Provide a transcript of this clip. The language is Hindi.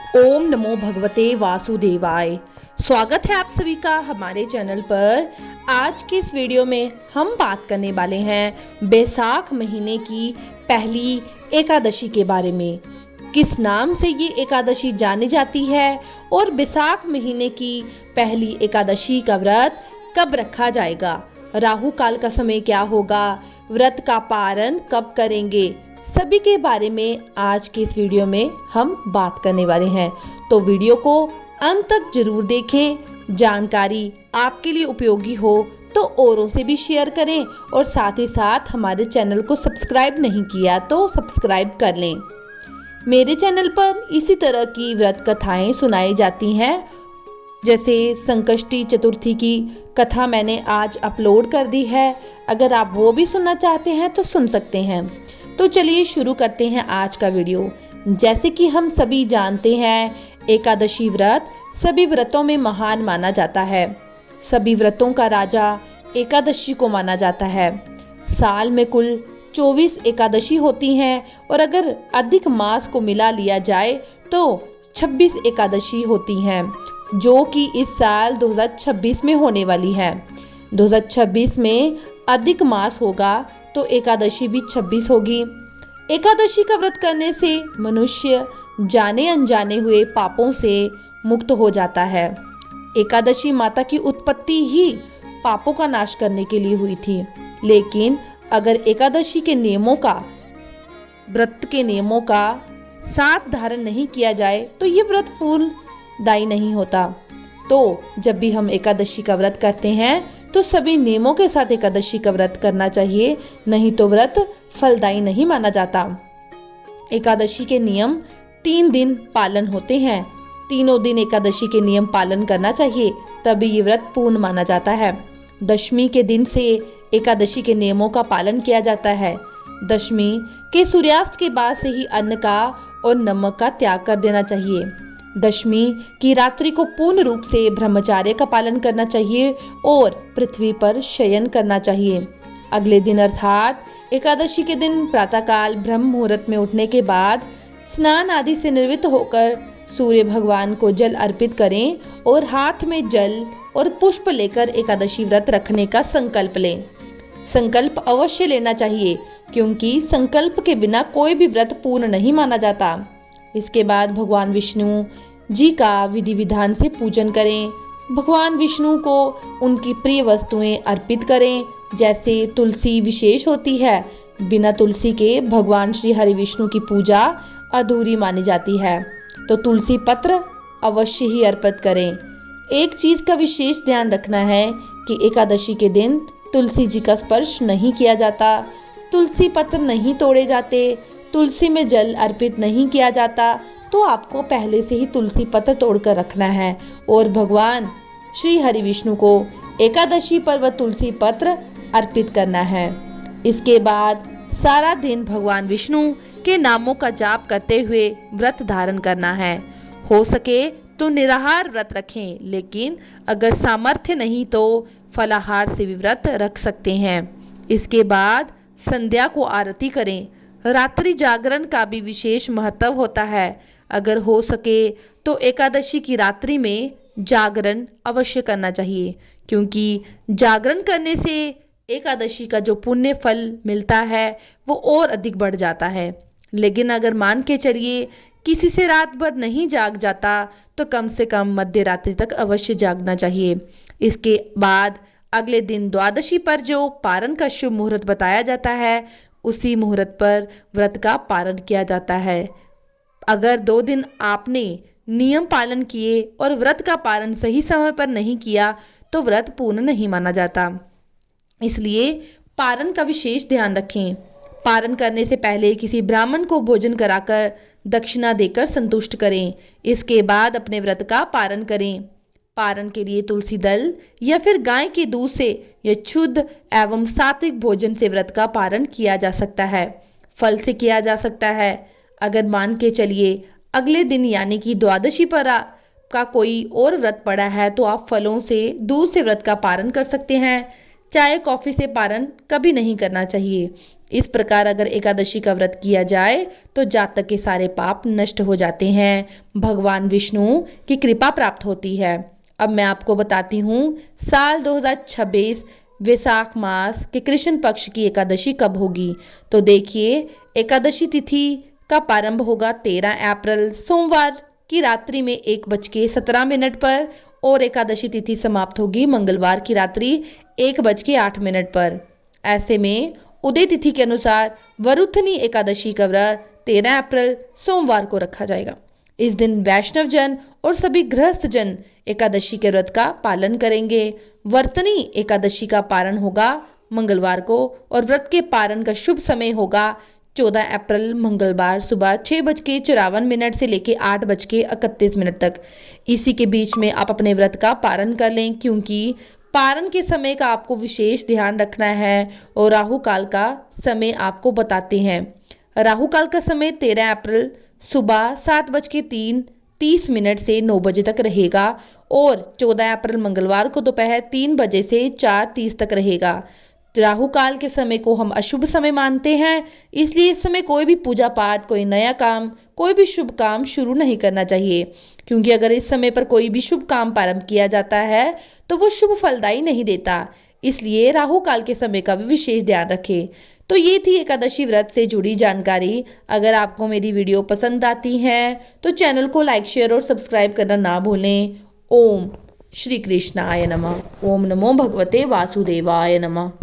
ओम नमो भगवते वासुदेवाय। स्वागत है आप सभी का हमारे चैनल पर। आज की इस वीडियो में हम बात करने वाले हैं बैसाख महीने की पहली एकादशी के बारे में। किस नाम से ये एकादशी जानी जाती है और बैसाख महीने की पहली एकादशी का व्रत कब रखा जाएगा, राहु काल का समय क्या होगा, व्रत का पारण कब करेंगे, सभी के बारे में आज की इस वीडियो में हम बात करने वाले हैं। तो वीडियो को अंत तक जरूर देखें। जानकारी आपके लिए उपयोगी हो तो औरों से भी शेयर करें और साथ ही साथ हमारे चैनल को सब्सक्राइब नहीं किया तो सब्सक्राइब कर लें। मेरे चैनल पर इसी तरह की व्रत कथाएं सुनाई जाती हैं। जैसे संकष्टी चतुर्थी की कथा मैंने आज अपलोड कर दी है। अगर आप वो भी सुनना चाहते हैं तो सुन सकते हैं। तो चलिए शुरू करते हैं आज का वीडियो। जैसे कि हम सभी जानते हैं, एकादशी व्रत सभी व्रतों में महान माना जाता है। सभी व्रतों का राजा एकादशी को माना जाता है। साल में कुल 24 एकादशी होती हैं और अगर अधिक मास को मिला लिया जाए तो 26 एकादशी होती हैं, जो कि इस साल 2026 में होने वाली है। 2026 में अधिक मास होगा तो एकादशी भी 26 होगी। एकादशी का व्रत करने से मनुष्य जाने अनजाने हुए पापों से मुक्त हो जाता है। एकादशी माता की उत्पत्ति ही पापों का नाश करने के लिए हुई थी, लेकिन अगर एकादशी के नियमों का, व्रत के नियमों का साथ धारण नहीं किया जाए तो ये व्रत फलदायी नहीं होता। तो जब भी हम एकादशी का व्रत करते हैं तो सभी नियमों के साथ एकादशी का व्रत करना चाहिए, नहीं तो व्रत फलदायी नहीं माना जाता। एकादशी के नियम 3 दिन पालन होते हैं। तीनों दिन एकादशी के नियम पालन करना चाहिए, तभी ये व्रत पूर्ण माना जाता है। दशमी के दिन से एकादशी के नियमों का पालन किया जाता है। दशमी के सूर्यास्त के बाद से ही अन्न का और नमक का त्याग कर देना चाहिए। दशमी की रात्रि को पूर्ण रूप से ब्रह्मचर्य का पालन करना चाहिए और पृथ्वी पर शयन करना चाहिए। अगले दिन अर्थात एकादशी के दिन प्रातःकाल ब्रह्म मुहूर्त में उठने के बाद स्नान आदि से निवृत्त होकर सूर्य भगवान को जल अर्पित करें और हाथ में जल और पुष्प लेकर एकादशी व्रत रखने का संकल्प लें। संकल्प अवश्य लेना चाहिए, क्योंकि संकल्प के बिना कोई भी व्रत पूर्ण नहीं माना जाता। इसके बाद भगवान विष्णु जी का विधि विधान से पूजन करें। भगवान विष्णु को उनकी प्रिय वस्तुएं अर्पित करें, जैसे तुलसी विशेष होती है। बिना तुलसी के भगवान श्री हरि विष्णु की पूजा अधूरी मानी जाती है, तो तुलसी पत्र अवश्य ही अर्पित करें। एक चीज का विशेष ध्यान रखना है कि एकादशी के दिन तुलसी जी का स्पर्श नहीं किया जाता, तुलसी पत्र नहीं तोड़े जाते, तुलसी में जल अर्पित नहीं किया जाता। तो आपको पहले से ही तुलसी पत्र तोड़कर रखना है और भगवान श्री हरि विष्णु को एकादशी पर वह तुलसी पत्र अर्पित करना है। इसके बाद सारा दिन भगवान विष्णु के नामों का जाप करते हुए व्रत धारण करना है। हो सके तो निराहार व्रत रखें, लेकिन अगर सामर्थ्य नहीं तो फलाहार से भी व्रत रख सकते हैं। इसके बाद संध्या को आरती करें। रात्रि जागरण का भी विशेष महत्व होता है। अगर हो सके तो एकादशी की रात्रि में जागरण अवश्य करना चाहिए, क्योंकि जागरण करने से एकादशी का जो पुण्य फल मिलता है वो और अधिक बढ़ जाता है। लेकिन अगर मान के चलिए किसी से रात भर नहीं जाग जाता तो कम से कम मध्य रात्रि तक अवश्य जागना चाहिए। इसके बाद अगले दिन द्वादशी पर जो पारण का शुभ मुहूर्त बताया जाता है, उसी मुहूर्त पर व्रत का पारण किया जाता है। अगर 2 दिन आपने नियम पालन किए और व्रत का पालन सही समय पर नहीं किया तो व्रत पूर्ण नहीं माना जाता। इसलिए पारण का विशेष ध्यान रखें। पारण करने से पहले किसी ब्राह्मण को भोजन कराकर दक्षिणा देकर संतुष्ट करें। इसके बाद अपने व्रत का पारण करें। पारण के लिए तुलसी दल या फिर गाय के दूध से या शुद्ध एवं सात्विक भोजन से व्रत का पारण किया जा सकता है। फल से किया जा सकता है। अगर मान के चलिए अगले दिन यानी कि द्वादशी पर का कोई और व्रत पड़ा है तो आप फलों से, दूध से व्रत का पारण कर सकते हैं। चाय कॉफ़ी से पारण कभी नहीं करना चाहिए, इस प्रकार अगर एकादशी का व्रत किया जाए तो जातक के सारे पाप नष्ट हो जाते हैं, भगवान विष्णु की कृपा प्राप्त होती है। अब मैं आपको बताती हूँ साल 2026 वैशाख मास के कृष्ण पक्ष की एकादशी कब होगी। तो देखिए, एकादशी तिथि का प्रारंभ होगा 13 अप्रैल सोमवार की रात्रि में 1:17 पर और एकादशी तिथि समाप्त होगी मंगलवार की रात्रि 1:08 पर। ऐसे में उदय तिथि के अनुसार वरुथनी एकादशी का व्रत 13 अप्रैल सोमवार को रखा जाएगा। इस दिन वैष्णव जन और सभी गृहस्थ जन एकादशी के व्रत का पालन करेंगे। वर्तनी एकादशी का पारण होगा मंगलवार को और व्रत के पारण का शुभ समय होगा 14 अप्रैल मंगलवार सुबह 6:54 से लेकर 8:31 तक। इसी के बीच में आप अपने व्रत का पारण कर लें, क्योंकि पारण के समय का आपको विशेष ध्यान रखना है। और राहु काल का समय आपको बताते हैं। राहु काल का समय 13 अप्रैल सुबह 7:30 से 9 बजे तक रहेगा और 14 अप्रैल मंगलवार को दोपहर 3 बजे से 4:30 तक रहेगा। राहु काल के समय को हम अशुभ समय मानते हैं, इसलिए इस समय कोई भी पूजा पाठ, कोई नया काम, कोई भी शुभ काम शुरू नहीं करना चाहिए, क्योंकि अगर इस समय पर कोई भी शुभ काम प्रारंभ किया जाता है तो वो शुभ फलदायी नहीं देता। इसलिए राहु काल के समय का भी विशेष ध्यान रखें। तो ये थी एकादशी व्रत से जुड़ी जानकारी। अगर आपको मेरी वीडियो पसंद आती है तो चैनल को लाइक, शेयर और सब्सक्राइब करना ना भूलें। ओम श्री कृष्णाय नमः। ओम नमो भगवते वासुदेवाय नमः।